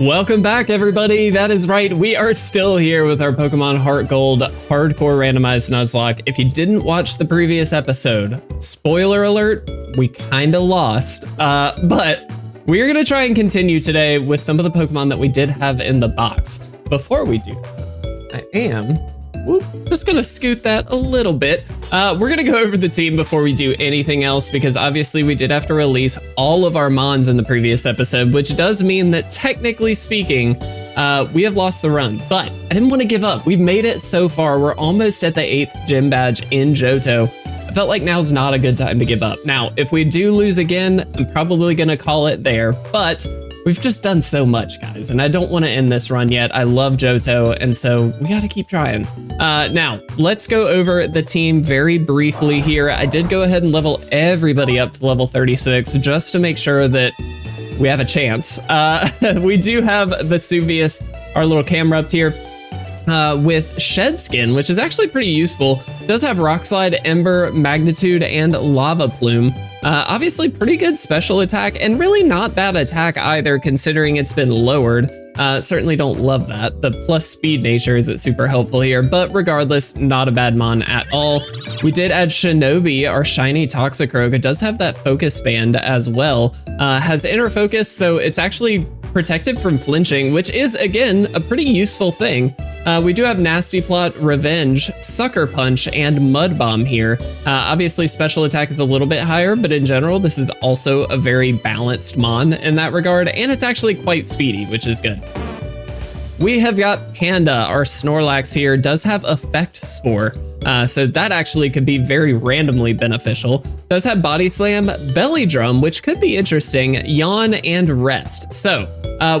Welcome back, everybody. That is right. We are still here with our Pokemon Heart Gold Hardcore Randomized Nuzlocke. If you didn't watch the previous episode, spoiler alert, we kind of lost. But we're going to try and continue today with some of the Pokemon that we did have in the box. Before we do that, I am just going to scoot that a little bit. We're going to go over the team before we do anything else, because obviously we did have to release all of our Mons in the previous episode, which does mean that technically speaking, we have lost the run, but I didn't want to give up. We've made it so far. We're almost at the 8th gym badge in Johto. I felt like now's not a good time to give up. Now, if we do lose again, I'm probably going to call it there, but we've just done so much, guys, and I don't want to end this run yet. I love Johto, and so we got to keep trying. Now, let's go over the team very briefly here. I did go ahead and level everybody up to level 36 just to make sure that we have a chance. We do have Vesuvius, our little Camerupt here, with Shed Skin, which is actually pretty useful. It does have Rock Slide, Ember, Magnitude, and Lava Plume. Obviously pretty good special attack, and really not bad attack either, considering it's been lowered. Certainly don't love that. The plus speed nature isn't super helpful here, but regardless, not a bad mon at all. We did add Shinobi, our shiny Toxicroak. It does have that focus band as well. Has inner focus, so it's actually protected from flinching, which is, again, a pretty useful thing. We do have Nasty Plot, Revenge, Sucker Punch, and Mud Bomb here. Obviously, special attack is a little bit higher, but in general, this is also a very balanced mon in that regard, and it's actually quite speedy, which is good. We have got Panda, our Snorlax here, does have Effect Spore. So that actually could be very randomly beneficial. Does have Body Slam, Belly Drum, which could be interesting, Yawn, and Rest. So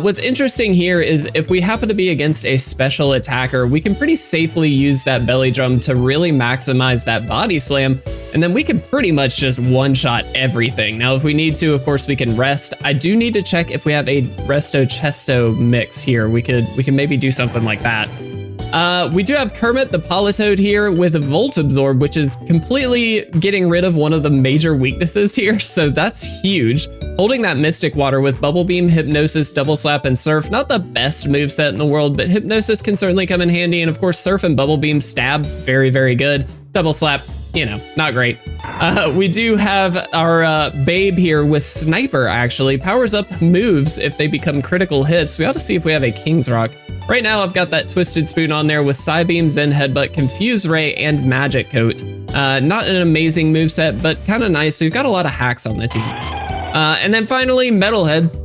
what's interesting here is if we happen to be against a special attacker, we can pretty safely use that Belly Drum to really maximize that Body Slam, and then we can pretty much just one-shot everything. Now, if we need to, of course, we can rest. I do need to check if we have a Resto-Chesto mix here. We can maybe do something like that. We do have Kermit the Politoed here with Volt Absorb, which is completely getting rid of one of the major weaknesses here, so that's huge. Holding that Mystic Water with Bubble Beam, Hypnosis, Double Slap, and Surf. Not the best moveset in the world, but Hypnosis can certainly come in handy, and of course Surf and Bubble Beam stab, very, very good. Double Slap, you know, not great. We do have our Babe here with Sniper, actually. Powers up moves if they become critical hits. We ought to see if we have a King's Rock. Right now, I've got that Twisted Spoon on there with Psybeam, Zen Headbutt, Confuse Ray, and Magic Coat. Not an amazing moveset, but kind of nice. So we've got a lot of hacks on the team. And then finally, Metalhead.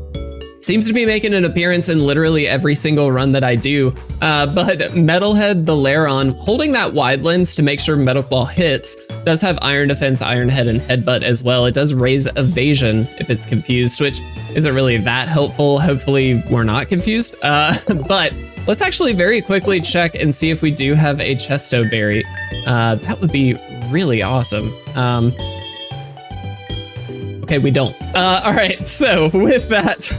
Seems to be making an appearance in literally every single run that I do. But Metalhead, the Lairon, holding that wide lens to make sure Metal Claw hits, does have Iron Defense, Iron Head, and Headbutt as well. It does raise evasion if it's confused, which isn't really that helpful. Hopefully we're not confused. But let's actually very quickly check and see if we do have a Chesto Berry. That would be really awesome. Okay, we don't. All right, so with that,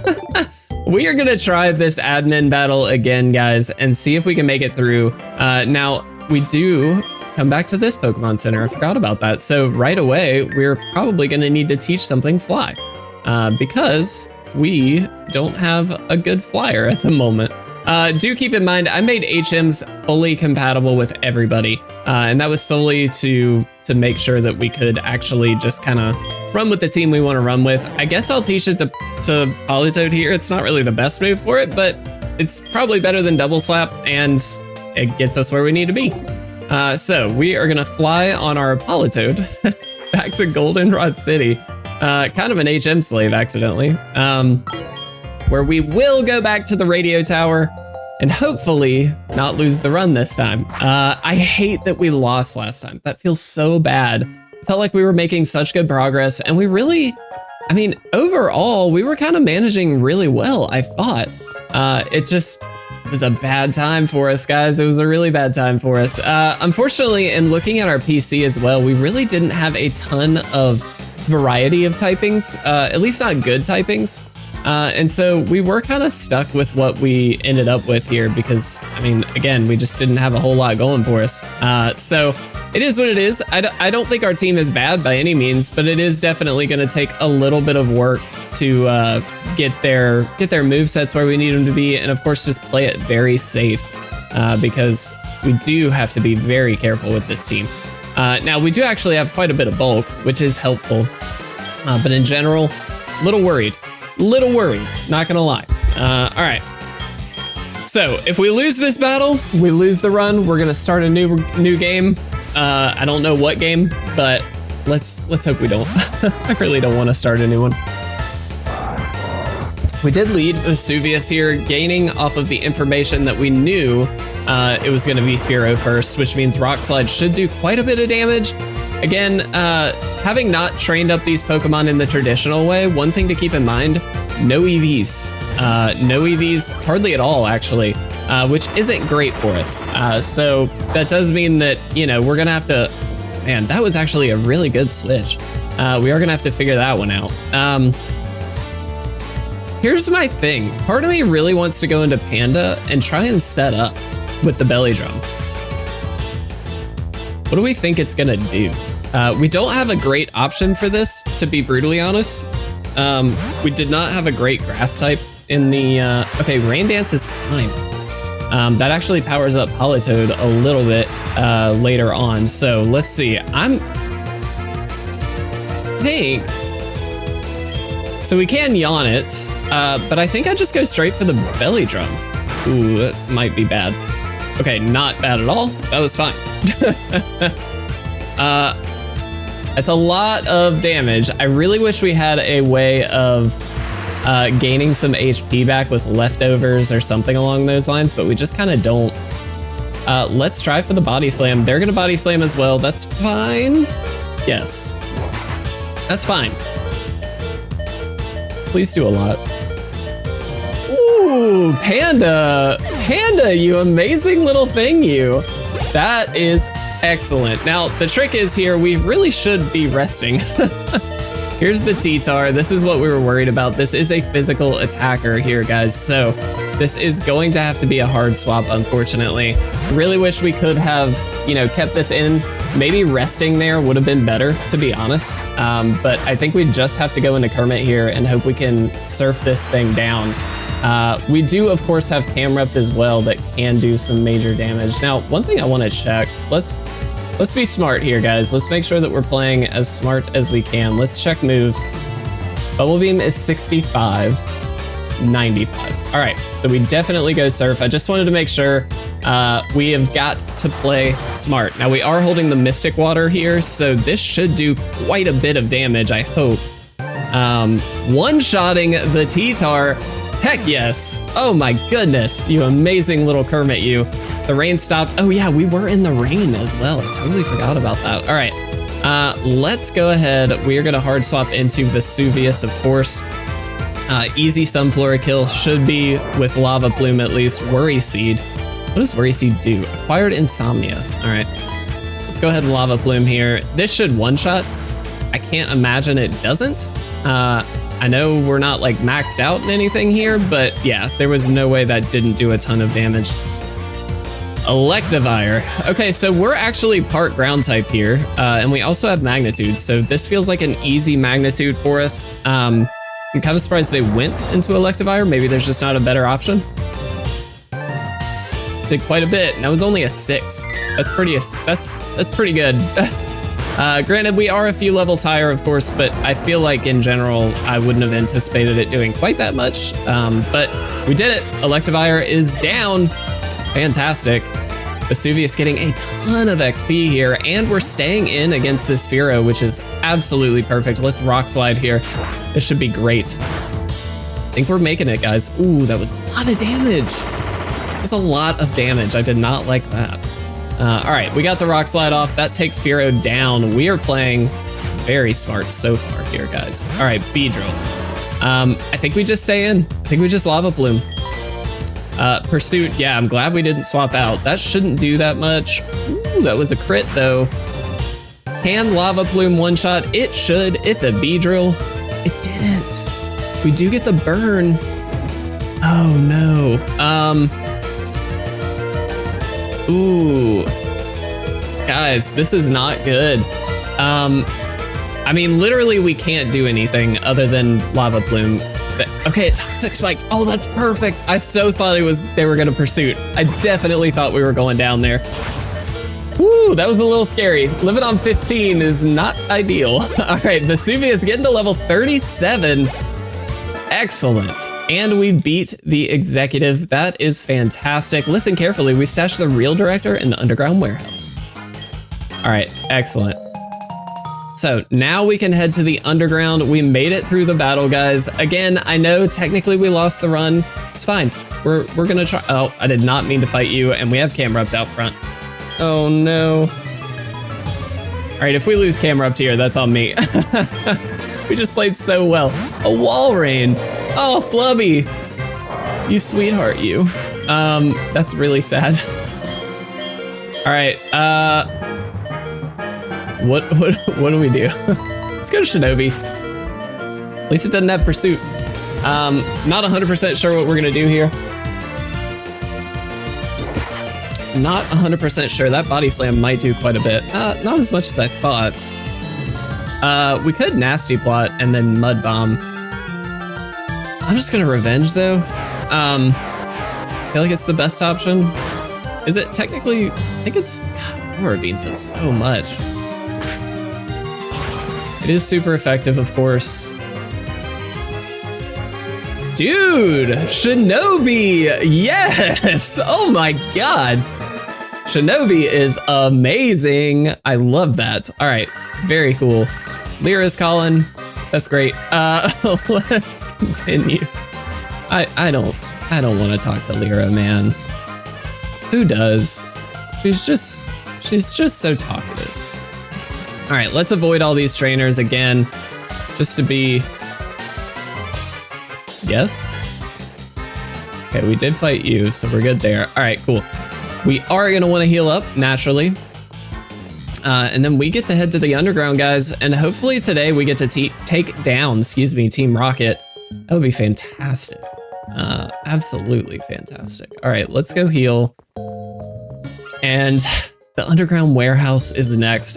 we are gonna try this admin battle again, guys, and see if we can make it through. Now, we do come back to this Pokemon Center. I forgot about that. So right away, we're probably gonna need to teach something Fly, because we don't have a good flyer at the moment. Do keep in mind, I made HMs fully compatible with everybody, and that was solely to make sure that we could actually just kind of run with the team we want to run with. I guess I'll teach it to Politoed here. It's not really the best move for it, but it's probably better than Double Slap, and it gets us where we need to be. So we are gonna fly on our Politoed back to Goldenrod City, kind of an HM slave accidentally, where we will go back to the radio tower and hopefully not lose the run this time. I hate that we lost last time. That feels so bad. I felt like we were making such good progress, and we really, I mean, overall, we were kind of managing really well, I thought. It was a bad time for us, guys. It was a really bad time for us. Unfortunately, in looking at our PC as well, we really didn't have a ton of variety of typings, at least not good typings. And so we were kind of stuck with what we ended up with here because, I mean, again, we just didn't have a whole lot going for us. So it is what it is. I don't think our team is bad by any means, but it is definitely going to take a little bit of work to get their movesets where we need them to be, and of course just play it very safe because we do have to be very careful with this team. Now we do actually have quite a bit of bulk, which is helpful, but in general, little worried, not gonna lie. All right. So if we lose this battle, we lose the run. We're gonna start a new game. I don't know what game, but let's hope we don't. I really don't want to start a new one. We did lead Vesuvius here, gaining off of the information that we knew it was going to be Fearow first, which means Rock Slide should do quite a bit of damage. Again, having not trained up these Pokemon in the traditional way, one thing to keep in mind, no EVs. No EVs, hardly at all, actually, which isn't great for us. So that does mean that, you know, we're going to have to... Man, that was actually a really good switch. We are going to have to figure that one out. Here's my thing. Part of me really wants to go into Panda and try and set up with the belly drum. What do we think it's going to do? We don't have a great option for this, to be brutally honest. We did not have a great grass type in the... Okay, Rain Dance is fine. That actually powers up Politoed a little bit later on. So let's see. I think... So we can yawn it, but I think I just go straight for the belly drum. Ooh, that might be bad. Okay, not bad at all. That was fine. That's a lot of damage. I really wish we had a way of gaining some HP back with leftovers or something along those lines, but we just kind of don't. Let's try for the body slam. They're gonna body slam as well. That's fine. Yes, that's fine. Please do a lot. Ooh, Panda, you amazing little thing, you. That is excellent. Now, the trick is here, we really should be resting. Here's the T-Tar. This is what we were worried about. This is a physical attacker here, guys. So this is going to have to be a hard swap, unfortunately. Really wish we could have, you know, kept this in. Maybe resting there would have been better, to be honest. But I think we just have to go into Kermit here and hope we can surf this thing down. We do, of course, have Camerupt as well that can do some major damage. Now, one thing I want to check, let's be smart here, guys. Let's make sure that we're playing as smart as we can. Let's check moves. Bubble Beam is 65, 95. All right, so we definitely go Surf. I just wanted to make sure we have got to play smart. Now, we are holding the Mystic Water here, so this should do quite a bit of damage, I hope. One-shotting the T-Tar. Heck yes. Oh my goodness, you amazing little Kermit, you. The rain stopped. Oh yeah, we were in the rain as well. I totally forgot about that. All right, let's go ahead. We are gonna hard swap into Vesuvius, of course. Easy Sunflora kill should be with Lava Plume at least. Worry Seed. What does Worry Seed do? Acquired Insomnia. All right, let's go ahead and Lava Plume here. This should one-shot. I can't imagine it doesn't. I know we're not like maxed out in anything here, but yeah, there was no way that didn't do a ton of damage. Electivire. Okay, so we're actually part ground type here, and we also have Magnitude, so this feels like an easy Magnitude for us. I'm kind of surprised they went into Electivire. Maybe there's just not a better option. Did quite a bit, and that was only a 6. That's pretty good. Granted, we are a few levels higher, of course, but I feel like in general, I wouldn't have anticipated it doing quite that much. But we did it. Electivire is down. Fantastic. Vesuvius getting a ton of XP here, and we're staying in against this Fearow, which is absolutely perfect. Let's Rock Slide here. This should be great. I think we're making it, guys. Ooh, that was a lot of damage. That was a lot of damage. I did not like that. All right, we got the Rock Slide off. That takes Fearow down. We are playing very smart so far here, guys. All right, Beedrill. I think we just stay in. I think we just Lava Plume. Pursuit, yeah, I'm glad we didn't swap out. That shouldn't do that much. Ooh, that was a crit, though. Can Lava Plume one-shot? It should. It's a Beedrill. It didn't. We do get the burn. Oh, no. Ooh, guys, this is not good. I mean, literally we can't do anything other than Lava Plume. Okay, it's toxic spiked. Oh, that's perfect. I so thought they were gonna pursuit. I definitely thought we were going down there. Woo, that was a little scary. Living on 15 is not ideal. All right, Vesuvius getting to level 37. Excellent. And we beat the executive. That is fantastic. Listen carefully. We stashed the real director in the underground warehouse. All right, excellent. So now we can head to the underground. We made it through the battle, guys. Again, I know technically we lost the run. It's fine. We're gonna try. Oh, I did not mean to fight you, and we have Camerupt out front. Oh no. All right, if we lose Camerupt here, that's on me. We just played so well. A wall rain. Oh, Blubby. You sweetheart, you. That's really sad. All right, what do we do? Let's go to Shinobi. At least it doesn't have pursuit. Not 100% sure what we're gonna do here. Not 100% sure. That body slam might do quite a bit. Not as much as I thought. We could nasty plot and then mud bomb. I'm just gonna revenge though. I feel like it's the best option. Is it technically? I think it's. Aura Beam does so much. It is super effective, of course. Dude, Shinobi, yes! Oh my god. Shinobi is amazing. I love that. All right, very cool. Lyra's calling. That's great. Let's continue. I don't want to talk to Lyra, man. Who does? She's just so talkative. All right, let's avoid all these trainers again, just to be. Yes. Okay, we did fight you, so we're good there. All right, cool. We are gonna want to heal up naturally. And then we get to head to the underground, guys, and hopefully today we get to take down, Team Rocket. That would be fantastic. Absolutely fantastic. All right, let's go heal. And the underground warehouse is next.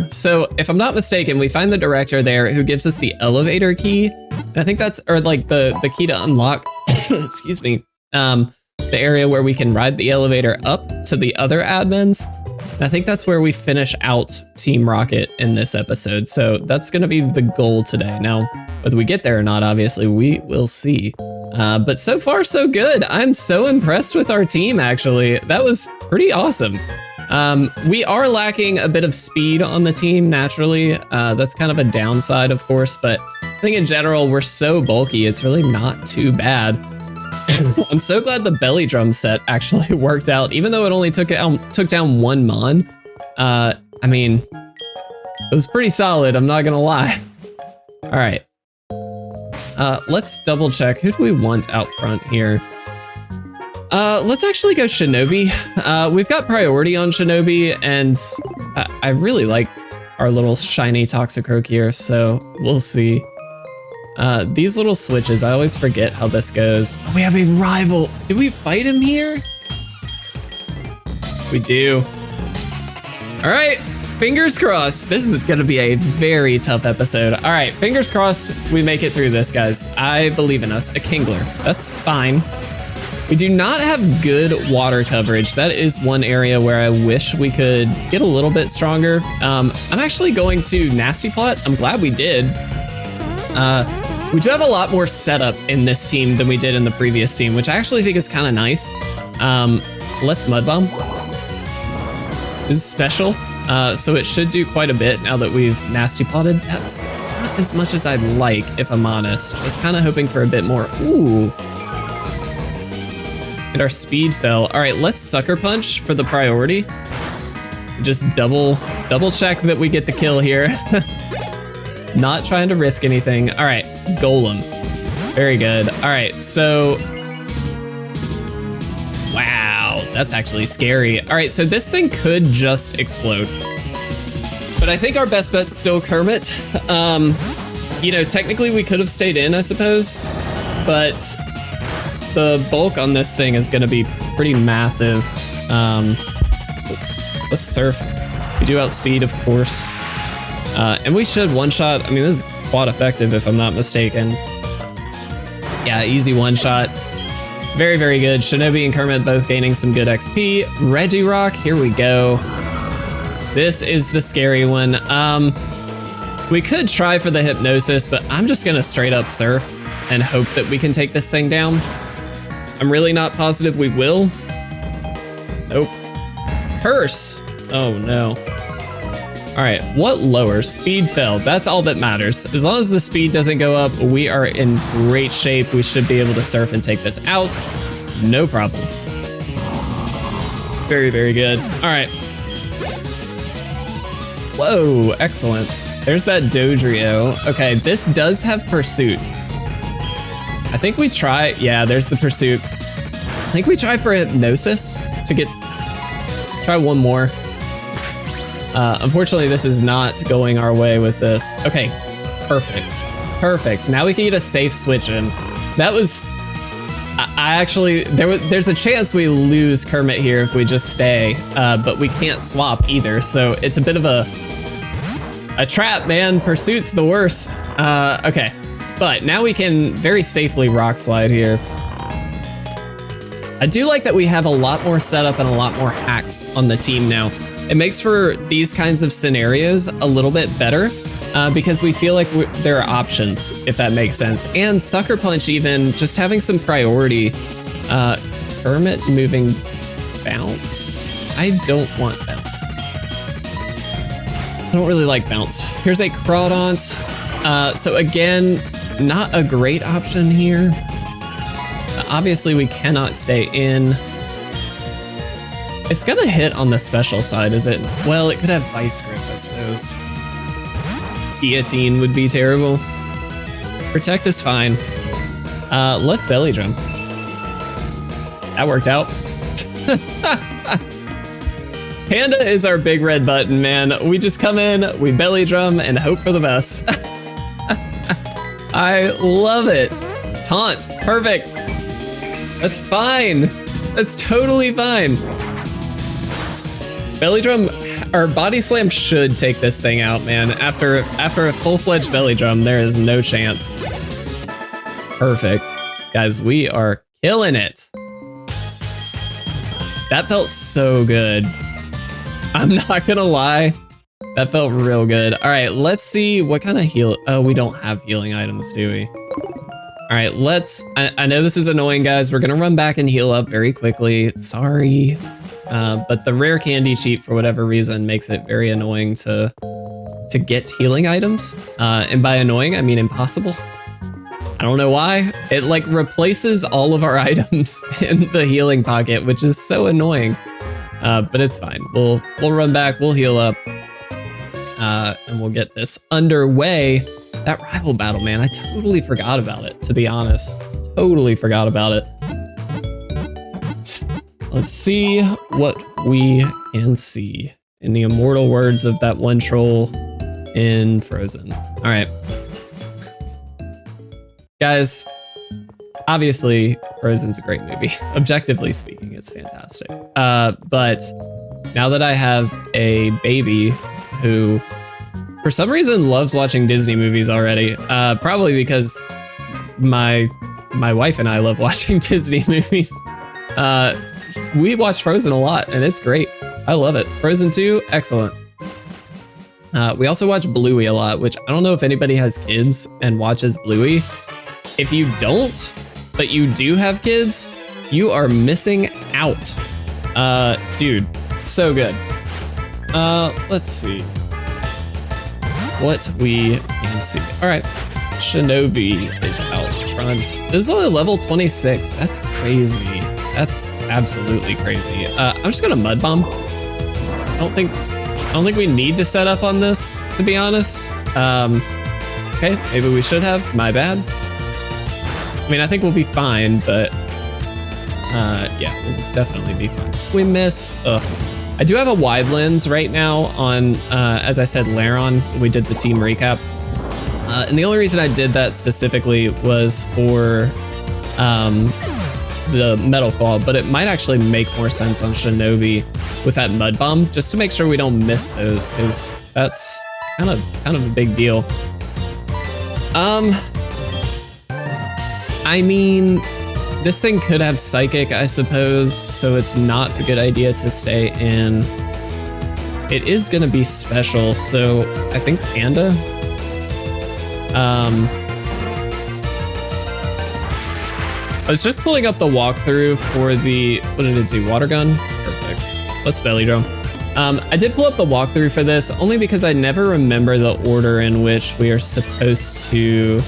So if I'm not mistaken, we find the director there who gives us the elevator key. And I think that's, or like the key to unlock, excuse me, the area where we can ride the elevator up to the other admins. And I think that's where we finish out Team Rocket in this episode. So that's gonna be the goal today. Now, whether we get there or not, obviously we will see. But so far so good. I'm so impressed with our team, actually. That was pretty awesome. We are lacking a bit of speed on the team, naturally. That's kind of a downside, of course, but I think in general, we're so bulky, it's really not too bad. I'm so glad the belly drum set actually worked out, even though it only took down one mon. I mean, it was pretty solid, I'm not gonna lie. All right. Let's double check. Who do we want out front here? Let's actually go Shinobi. We've got priority on Shinobi, and I really like our little shiny Toxicroak here, so we'll see. These little switches, I always forget how this goes. Oh, we have a rival. Did we fight him here? We do. All right, fingers crossed. This is gonna be a very tough episode. All right, fingers crossed we make it through this, guys. I believe in us. A Kingler, that's fine. We do not have good water coverage. That is one area where I wish we could get a little bit stronger. I'm actually going to Nasty Plot. I'm glad we did. We do have a lot more setup in this team than we did in the previous team, which I actually think is kind of nice. Let's Mud Bomb. This is special, so it should do quite a bit now that we've Nasty Plotted. That's not as much as I'd like, if I'm honest. I was kind of hoping for a bit more. Ooh. And our speed fell. All right, let's Sucker Punch for the priority. Just double check that we get the kill here. Not trying to risk anything. All right, Golem. Very good. All right, so. Wow, that's actually scary. All right, so this thing could just explode. But I think our best bet's still Kermit. You know, technically we could have stayed in, I suppose, but the bulk on this thing is gonna be pretty massive. Let's surf. We do outspeed, of course. And we should one-shot. I mean, this is quad effective if I'm not mistaken. Yeah, easy one shot. Very, very good. Shinobi and Kermit both gaining some good XP. Regirock, here we go. This is the scary one. We could try for the Hypnosis, but I'm just gonna straight up Surf and hope that we can take this thing down. I'm really not positive we will. Nope. Curse. Oh no. All right, what lowers? Speed failed. That's all that matters. As long as the speed doesn't go up, we are in great shape. We should be able to Surf and take this out. No problem. Very, very good. All right. Whoa, excellent. There's that Dodrio. Okay, this does have Pursuit. I think we try, yeah, there's the Pursuit. I think we try for Hypnosis to try one more. Unfortunately, this is not going our way with this. Okay, perfect. Perfect. Now we can get a safe switch in. That was, I actually, there's a chance we lose Kermit here if we just stay, but we can't swap either. So it's a bit of a trap, man. Pursuit's the worst. Okay, but now we can very safely Rock Slide here. I do like that we have a lot more setup and a lot more hacks on the team now. It makes for these kinds of scenarios a little bit better because we feel like there are options, if that makes sense. And Sucker Punch even, just having some priority. Kermit moving Bounce. I don't want Bounce. I don't really like Bounce. Here's a Crawdaunt. So again, not a great option here. Obviously we cannot stay in. It's gonna hit on the special side, is it? Well, it could have Vice Grip, I suppose. Guillotine would be terrible. Protect is fine. Let's Belly Drum. That worked out. Panda is our big red button, man. We just come in, we Belly Drum, and hope for the best. I love it. Taunt, perfect. That's fine. That's totally fine. Belly Drum or Body Slam should take this thing out, man. After a full-fledged Belly Drum, there is no chance. Perfect. Guys, we are killing it. That felt so good. I'm not gonna lie. That felt real good. All right, let's see what kind of heal. Oh, we don't have healing items, do we? All right, I know this is annoying, guys. We're gonna run back and heal up very quickly. Sorry. But the rare candy cheat, for whatever reason, makes it very annoying to get healing items. And by annoying, I mean impossible. I don't know why. It like replaces all of our items in the healing pocket, which is so annoying. But it's fine. We'll run back, we'll heal up, and we'll get this underway. That rival battle, man, I totally forgot about it, to be honest. Totally forgot about it. Let's see what we can see in the immortal words of that one troll in Frozen. All right. Guys, obviously, Frozen's a great movie. Objectively speaking, it's fantastic. But now that I have a baby who, for some reason, loves watching Disney movies already, probably because my wife and I love watching Disney movies. We watch Frozen a lot, and it's great. I love it. Frozen 2, excellent. We also watch Bluey a lot, which I don't know if anybody has kids and watches Bluey. If you don't, but you do have kids, you are missing out. Dude, so good. Let's see what we can see. All right, Shinobi is out front. This is only level 26. That's crazy. That's absolutely crazy. I'm just gonna Mud Bomb. I don't think we need to set up on this, to be honest. Okay, maybe we should have. My bad. I mean, I think we'll be fine, but yeah, we'll definitely be fine. We missed. Ugh. I do have a wide lens right now on, as I said, Laron. We did the team recap. And the only reason I did that specifically was for the Metal Claw, but it might actually make more sense on Shinobi with that Mud Bomb, just to make sure we don't miss those, because that's kind of a big deal. I mean, this thing could have Psychic, I suppose, so it's not a good idea to stay in. It is gonna be special, so I think Panda. I was just pulling up the walkthrough for the, what did it do, water gun? Perfect, let's belly drum. I did pull up the walkthrough for this only because I never remember the order in which we are supposed to.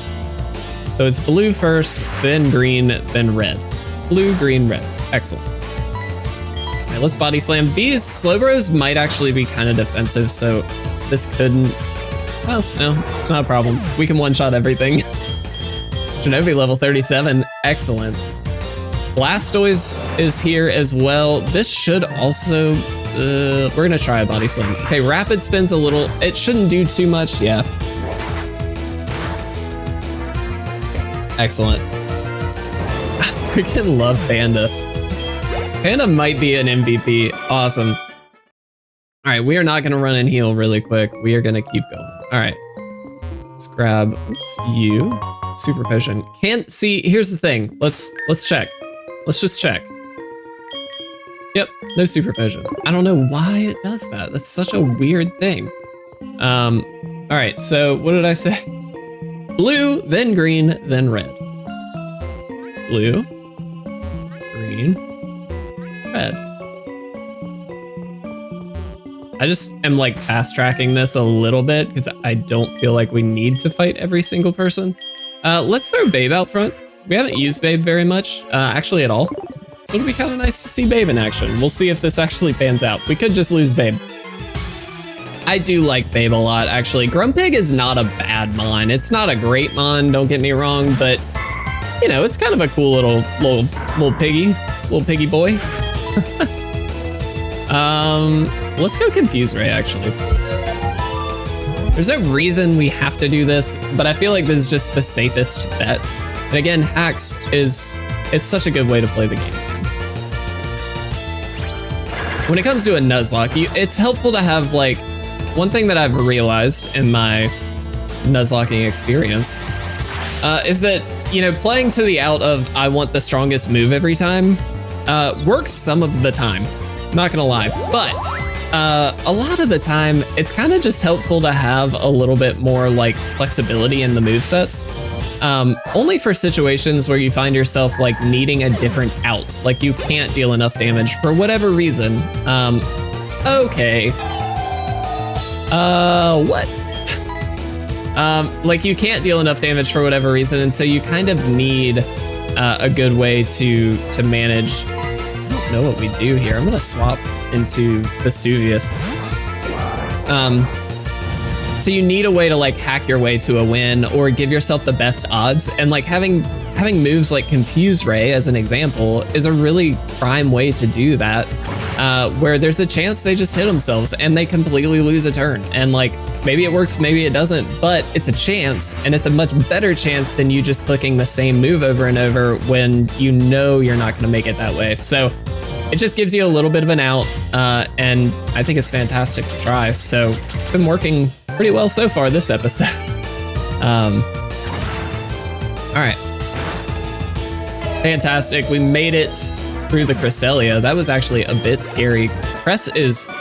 So it's blue first, then green, then red. Blue, green, red. Excellent. All right, let's body slam. These Slowbros might actually be kind of defensive, so this couldn't. Oh, no, it's not a problem. We can one-shot everything. Shinobi level 37, excellent. Blastoise is here as well. This should also, we're gonna try a body slam. Okay, rapid spin's a little, it shouldn't do too much, yeah. Excellent. I freaking love Panda. Panda might be an MVP, awesome. All right, we are not gonna run and heal really quick. We are gonna keep going. All right, let's grab, oops, you. Super potion. Can't see, here's the thing. Let's check. Let's just check. Yep, no super potion. I don't know why it does that. That's such a weird thing. All right, so what did I say? Blue, then green, then red. Blue, green, red. I just am like fast tracking this a little bit because I don't feel like we need to fight every single person. Let's throw Babe out front. We haven't used Babe very much, actually at all. So it'll be kind of nice to see Babe in action. We'll see if this actually pans out. We could just lose Babe. I do like Babe a lot, actually. Grumpig is not a bad mon. It's not a great mon, don't get me wrong, but you know, it's kind of a cool little piggy boy. Let's go Confuse Ray, actually. There's no reason we have to do this, but I feel like this is just the safest bet. And again, Hacks is such a good way to play the game. When it comes to a Nuzlocke, it's helpful to have like, one thing that I've realized in my Nuzlocking experience is that, you know, playing to the out of I want the strongest move every time works some of the time, not gonna lie, but a lot of the time, it's kind of just helpful to have a little bit more like flexibility in the movesets. Only for situations where you find yourself like needing a different out, like you can't deal enough damage for whatever reason. Okay. What? Like you can't deal enough damage for whatever reason, and so you kind of need a good way to manage. I don't know what we do here. I'm gonna swap into Vesuvius. So you need a way to like hack your way to a win or give yourself the best odds, and like having moves like Confuse Ray as an example is a really prime way to do that, where there's a chance they just hit themselves and they completely lose a turn, and like maybe it works, maybe it doesn't, but it's a chance, and it's a much better chance than you just clicking the same move over and over when you know you're not going to make it that way. So it just gives you a little bit of an out, and I think it's fantastic to try. So it's been working pretty well so far this episode. All right. Fantastic, we made it through the Cresselia. That was actually a bit scary. Cress is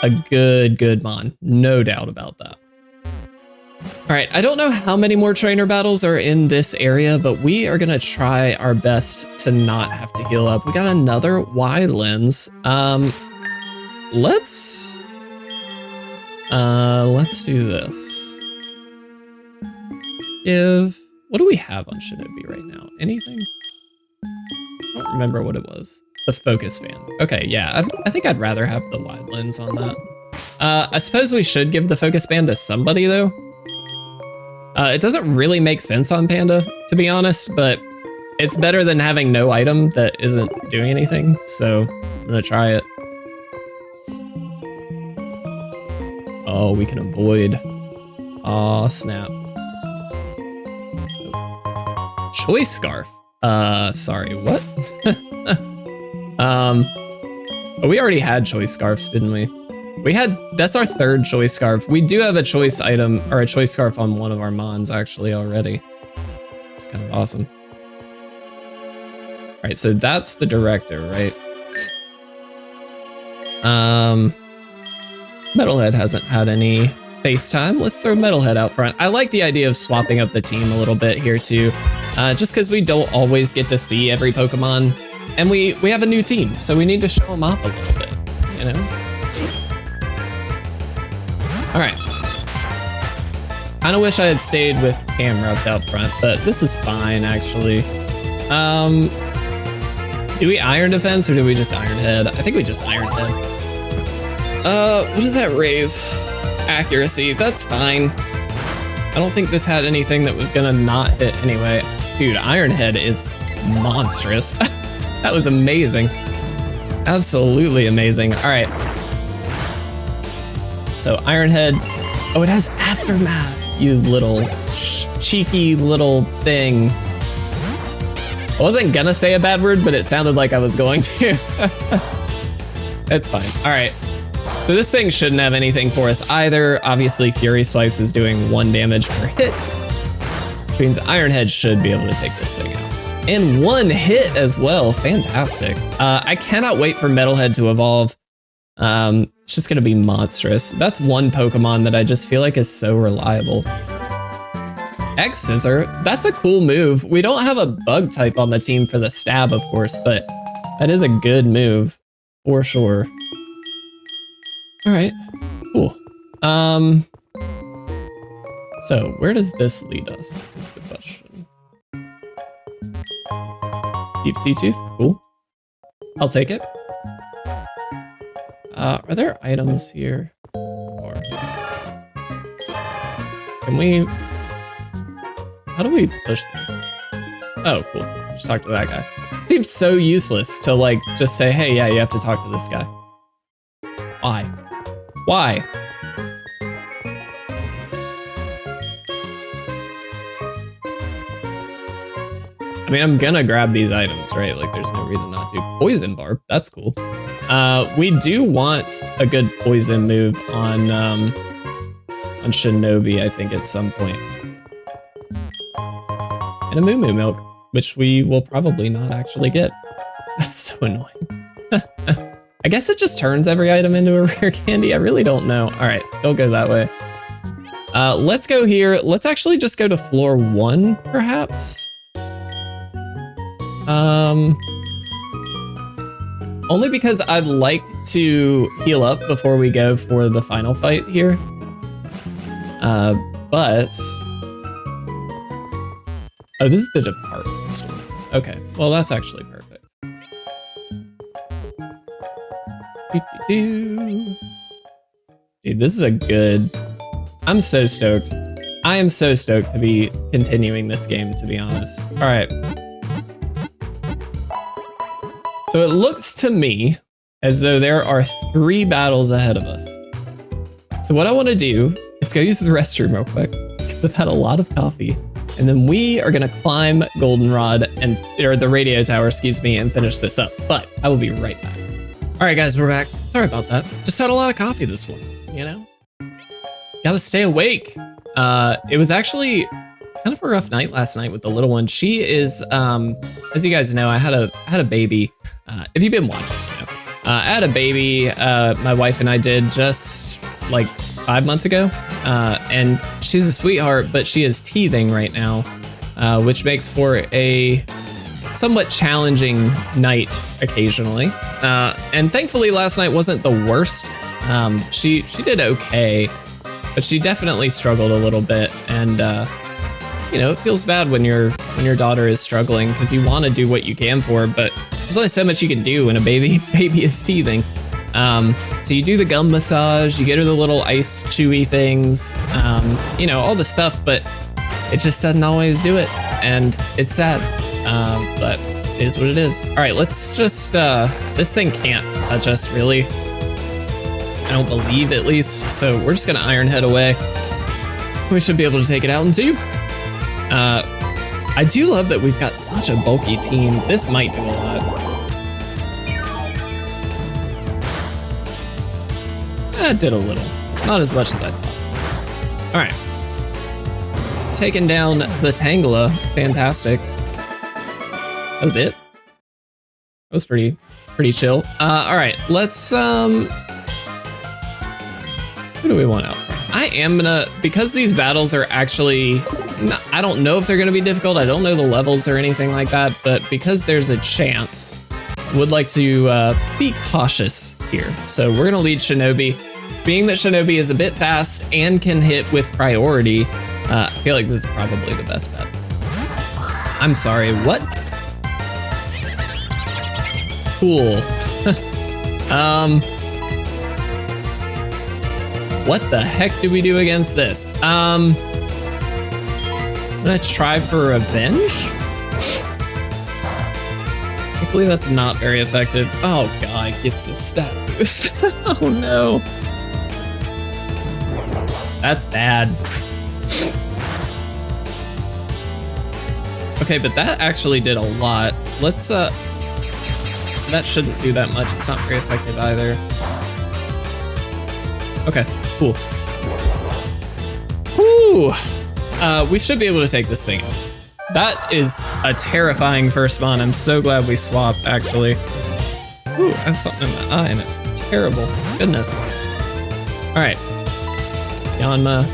a good mon, no doubt about that. All right, I don't know how many more trainer battles are in this area, but we are gonna try our best to not have to heal up. We got another Y lens. Let's do this. What do we have on Shinobi right now? Anything? I don't remember what it was. The focus band. Okay, yeah, I think I'd rather have the wide lens on that. I suppose we should give the focus band to somebody though. It doesn't really make sense on Panda, to be honest, but it's better than having no item that isn't doing anything, so I'm gonna try it. Oh, we can avoid. Aw, snap. Choice Scarf. Sorry, what? Oh, we already had Choice Scarfs, didn't we? That's our third choice scarf. We do have a choice item, or a choice scarf on one of our mons actually already. It's kind of awesome. All right, so that's the director, right? Metalhead hasn't had any FaceTime. Let's throw Metalhead out front. I like the idea of swapping up the team a little bit here too, just because we don't always get to see every Pokemon, and we have a new team, so we need to show them off a little bit, you know? All right. Kind of wish I had stayed with Camrupt out front, but this is fine actually. Do we Iron Defense or do we just Iron Head? I think we just Iron Head. What does that raise? Accuracy, that's fine. I don't think this had anything that was gonna not hit anyway. Dude, Iron Head is monstrous. That was amazing. Absolutely amazing. All right. So Iron Head, oh, it has Aftermath, you little cheeky little thing. I wasn't gonna say a bad word, but it sounded like I was going to. It's fine. All right. So this thing shouldn't have anything for us either. Obviously, Fury Swipes is doing 1 damage per hit, which means Iron Head should be able to take this thing out. And 1 hit as well. Fantastic. I cannot wait for Metalhead to evolve. It's just gonna be monstrous. That's one Pokemon that I just feel like is so reliable. X-Scissor, that's a cool move. We don't have a bug type on the team for the stab, of course, but that is a good move for sure. All right, cool. So where does this lead us is the question. Deep Sea Tooth, cool. I'll take it. Are there items here? Or can we, how do we push this? Oh, cool, just talk to that guy. It seems so useless to like, just say, hey, yeah, you have to talk to this guy. Why? Why? I mean, I'm gonna grab these items, right? Like, there's no reason not to. Poison Barb, that's cool. We do want a good poison move on Shinobi, I think, at some point. And a Moo Moo Milk, which we will probably not actually get. That's so annoying. I guess it just turns every item into a rare candy. I really don't know. All right, don't go that way. Let's go here. Let's actually just go to floor 1, perhaps. Only because I'd like to heal up before we go for the final fight here. But... Oh, this is the department store. Okay, well, that's actually perfect. Dude, this is a good... I'm so stoked. I am so stoked to be continuing this game, to be honest. All right. So it looks to me as though there are 3 battles ahead of us. So what I want to do is go use the restroom real quick, because I've had a lot of coffee. And then we are going to climb Goldenrod or the radio tower, excuse me, and finish this up. But I will be right back. All right, guys, we're back. Sorry about that. Just had a lot of coffee this morning, you know? Gotta stay awake. It was actually kind of a rough night last night with the little one. She is, as you guys know, I had a baby. If you've been watching, you know, I had a baby. My wife and I did just like 5 months ago. And she's a sweetheart, but she is teething right now, which makes for a somewhat challenging night occasionally. And thankfully last night wasn't the worst. She did okay, but she definitely struggled a little bit. And you know, it feels bad when your daughter is struggling, because you want to do what you can for her, but there's only so much you can do when a baby is teething. So you do the gum massage, you get her the little ice chewy things, you know, all the stuff, but it just doesn't always do it, and it's sad, but it is what it is. All right, let's just, this thing can't touch us, really. I don't believe, at least, so we're just gonna Iron Head away. We should be able to take it out in 2. I do love that we've got such a bulky team. This might do a lot. It did a little. Not as much as I thought. All right. Taking down the Tangela. Fantastic. That was it. That was pretty chill. All right, let's, who do we want out? I am gonna, because these battles are actually, I don't know if they're gonna be difficult. I don't know the levels or anything like that, but because there's a chance, would like to be cautious here. So we're gonna lead Shinobi. Being that Shinobi is a bit fast and can hit with priority, I feel like this is probably the best bet. I'm sorry, what? Cool. What the heck do we do against this? I'm gonna try for revenge. Hopefully that's not very effective. Oh god, gets the stat boost. Oh no. That's bad. Okay, but that actually did a lot. Let's, that shouldn't do that much. It's not very effective either. Okay, cool. Whew. We should be able to take this thing out. That is a terrifying first spawn. I'm so glad we swapped, actually. Ooh, I have something in my eye and it's terrible. Goodness. All right. Yanma.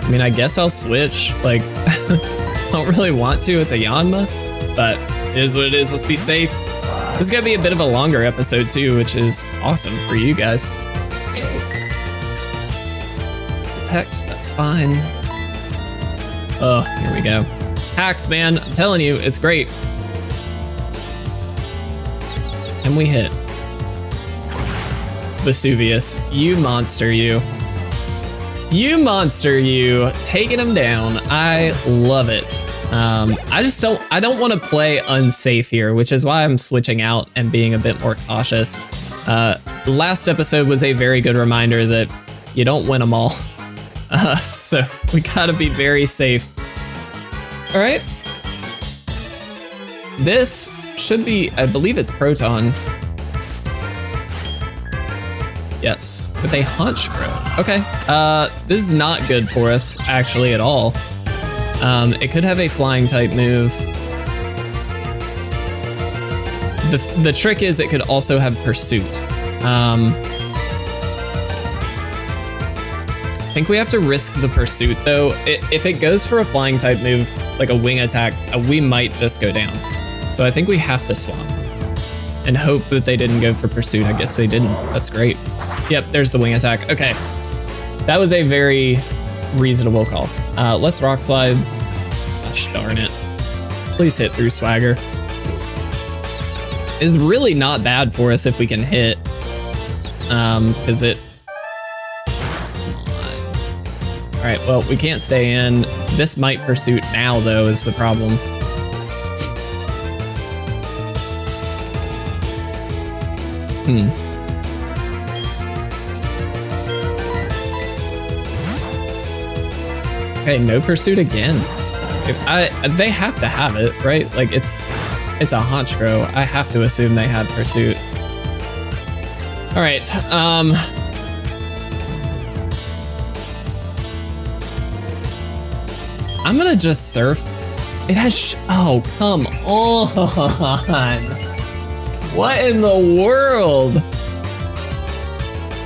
I mean, I guess I'll switch. Like, I don't really want to. It's a Yanma, but it is what it is. Let's be safe. This is gonna be a bit of a longer episode too, which is awesome for you guys. Protect, that's fine. Oh, here we go. Hacks, man, I'm telling you, it's great. And we hit. Vesuvius, you monster, you. You monster, you. Taking him down, I love it. I don't want to play unsafe here, which is why I'm switching out and being a bit more cautious. Last episode was a very good reminder that you don't win them all. So we gotta be very safe. All right. This should be, I believe it's Proton. Yes, with a hunch grow. Okay, this is not good for us actually at all. It could have a flying type move. The trick is it could also have pursuit. I think we have to risk the pursuit though. If it goes for a flying type move, like a wing attack, we might just go down. So I think we have to swap and hope that they didn't go for pursuit. I guess they didn't. That's great. Yep, there's the wing attack. Okay, that was a very reasonable call. Let's rock slide. Gosh darn it. Please hit through Swagger. It's really not bad for us if we can hit. Because it... All right, well, we can't stay in. This might pursuit now, though, is the problem. Okay, no pursuit again. They have to have it, right? Like it's a Honchkrow. I have to assume they had pursuit. All right. I'm gonna just surf. It has. Oh, come on! What in the world?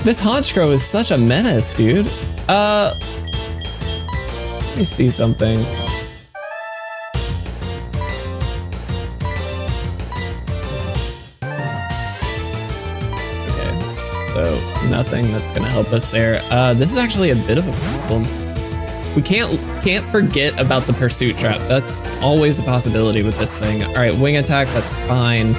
This Honchkrow is such a menace, dude. Let me see something. Okay, so nothing that's gonna help us there. This is actually a bit of a problem. We can't forget about the pursuit trap. That's always a possibility with this thing. All right, wing attack, that's fine.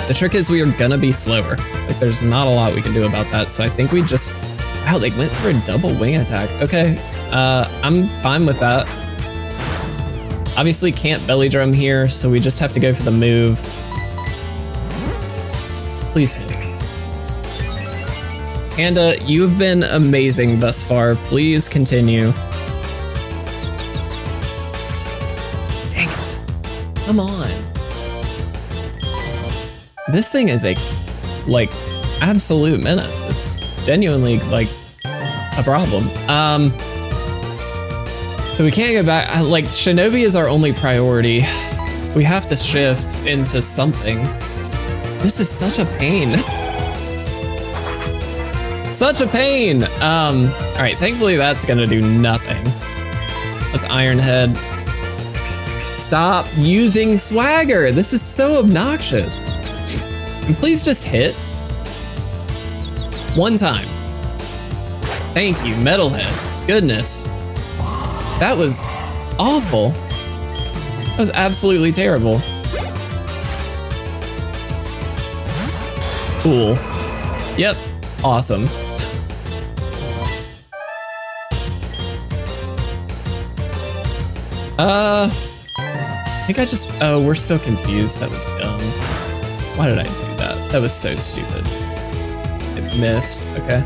The trick is we are gonna be slower. Like there's not a lot we can do about that. So I think we just, wow, they went for a double wing attack. Okay, I'm fine with that. Obviously can't belly drum here, so we just have to go for the move. Please hit. Panda, you've been amazing thus far. Please continue. Dang it. Come on. This thing is a, like, absolute menace. It's genuinely like a problem. So we can't go back. Like Shinobi is our only priority. We have to shift into something. This is such a pain. Such a pain. All right, thankfully that's gonna do nothing. Let's Iron Head. Stop using swagger. This is so obnoxious. And please just hit. One time. Thank you, Metalhead. Goodness. That was awful. That was absolutely terrible. Cool. Yep, awesome. I think I just, oh, we're still confused. That was dumb. Why did I do that? That was so stupid. It missed, okay.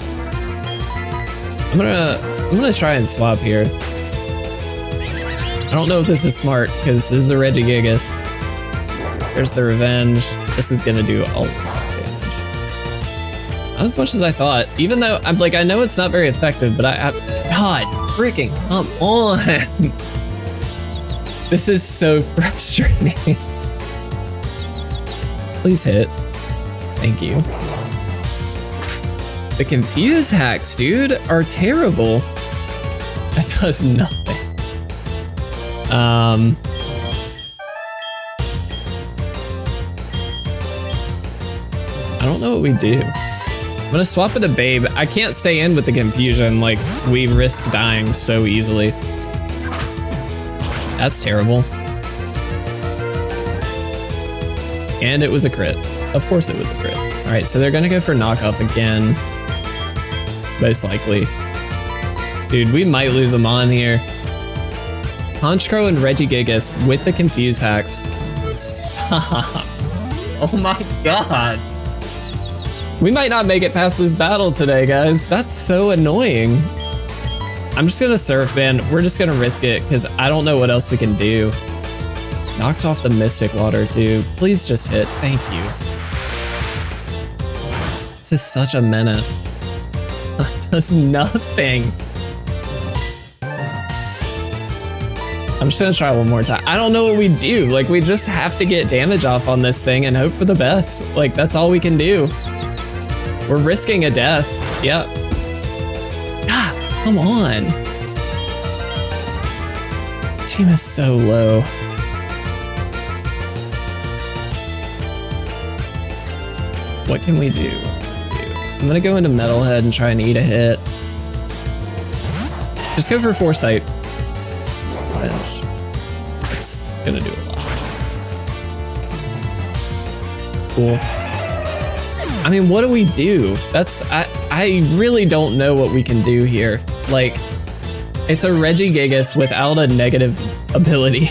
I'm gonna try and swap here. I don't know if this is smart because this is a Regigigas. There's the Revenge. This is gonna do a lot of damage. Not as much as I thought, even though I'm like, I know it's not very effective, but God, freaking come on. This is so frustrating. Please hit. Thank you. The confuse hacks, dude, are terrible. That does nothing. I don't know what we do. I'm gonna swap it to Babe. I can't stay in with the confusion, like we risk dying so easily. That's terrible. And it was a crit. Of course it was a crit. All right, so they're gonna go for knockoff again. Most likely. Dude, we might lose them on here. Honchkrow and Regigigas with the confuse hacks. Stop. Oh my God. We might not make it past this battle today, guys. That's so annoying. I'm just gonna Surf Ban. We're just gonna risk it because I don't know what else we can do. Knocks off the Mystic Water too. Please just hit. Thank you. This is such a menace. It does nothing. I'm just gonna try one more time. I don't know what we do. Like, we just have to get damage off on this thing and hope for the best. Like, that's all we can do. We're risking a death. Yep. God, come on. Team is so low. What can we do? I'm gonna go into Metalhead and try and eat a hit. Just go for Foresight. It's gonna do a lot. Cool. I mean, what do we do? I really don't know what we can do here. Like, it's a Regigigas without a negative ability.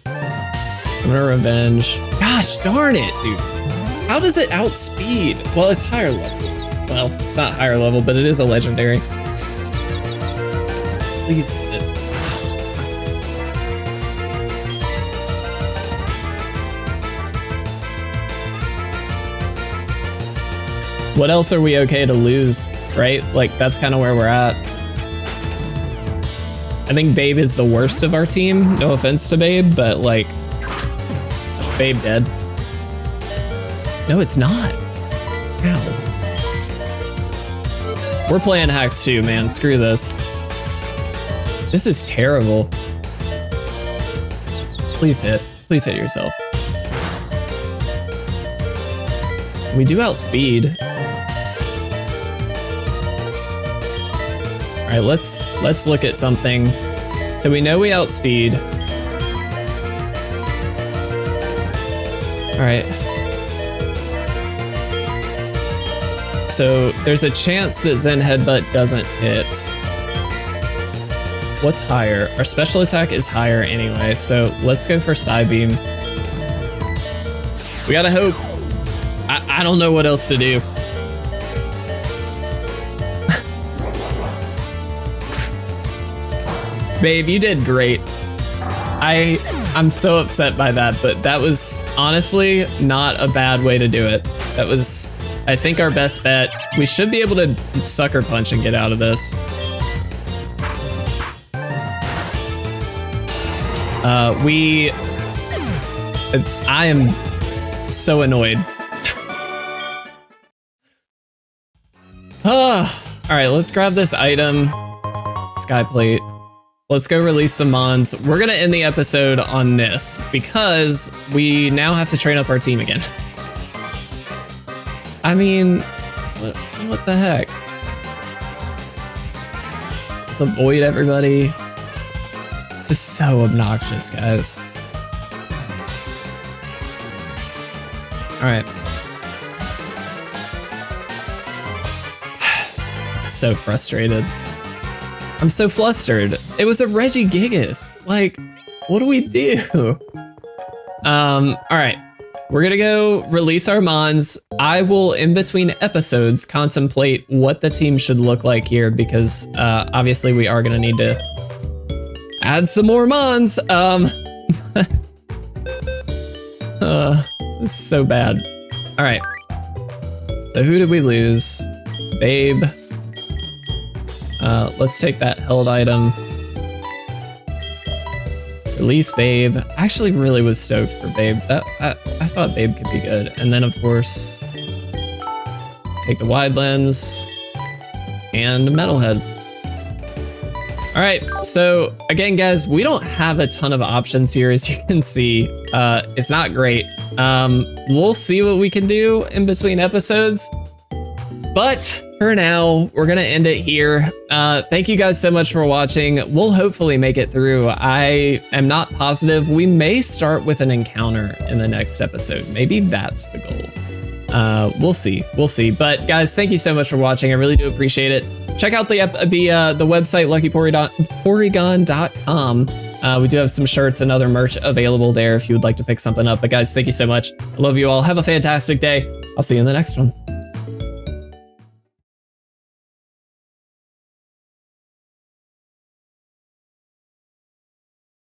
I'm gonna Revenge. Gosh darn it, dude. How does it outspeed? Well, it's higher level. Well, it's not higher level, but it is a legendary. Please hit it. What else are we okay to lose, right? Like, that's kind of where we're at. I think Babe is the worst of our team. No offense to Babe, but like, Babe dead. No, it's not. Ow. We're playing hacks too, man. Screw this. This is terrible. Please hit. Please hit yourself. We do outspeed. All right, let's look at something. So we know we outspeed. All right. So there's a chance that Zen Headbutt doesn't hit. What's higher? Our special attack is higher anyway, so let's go for Psybeam. We gotta hope. I don't know what else to do. Babe, you did great. I'm so upset by that, but that was honestly not a bad way to do it. That was, I think, our best bet. We should be able to sucker punch and get out of this. I am so annoyed. All right, let's grab this item. Sky plate. Let's go release some mons. We're gonna end the episode on this because we now have to train up our team again. I mean, what the heck? Let's avoid everybody. This is so obnoxious, guys. All right. So frustrated. I'm so flustered. It was a Regigigas. Like, what do we do? All right. We're gonna go release our mons. I will, in between episodes, contemplate what the team should look like here because obviously we are gonna need to add some more mons. This is so bad. All right. So who did we lose? Babe. Let's take that held item. Release Babe. I actually really was stoked for Babe. I thought Babe could be good. And then, of course, take the wide lens and Metalhead. All right, so again, guys, we don't have a ton of options here, as you can see. It's not great. We'll see what we can do in between episodes. But for now, we're gonna end it here. Thank you guys so much for watching. We'll hopefully make it through. I am not positive. We may start with an encounter in the next episode. Maybe that's the goal. We'll see. But guys, thank you so much for watching. I really do appreciate it. Check out the website, LuckyPorygon.com. We do have some shirts and other merch available there if you would like to pick something up. But guys, thank you so much. I love you all. Have a fantastic day. I'll see you in the next one.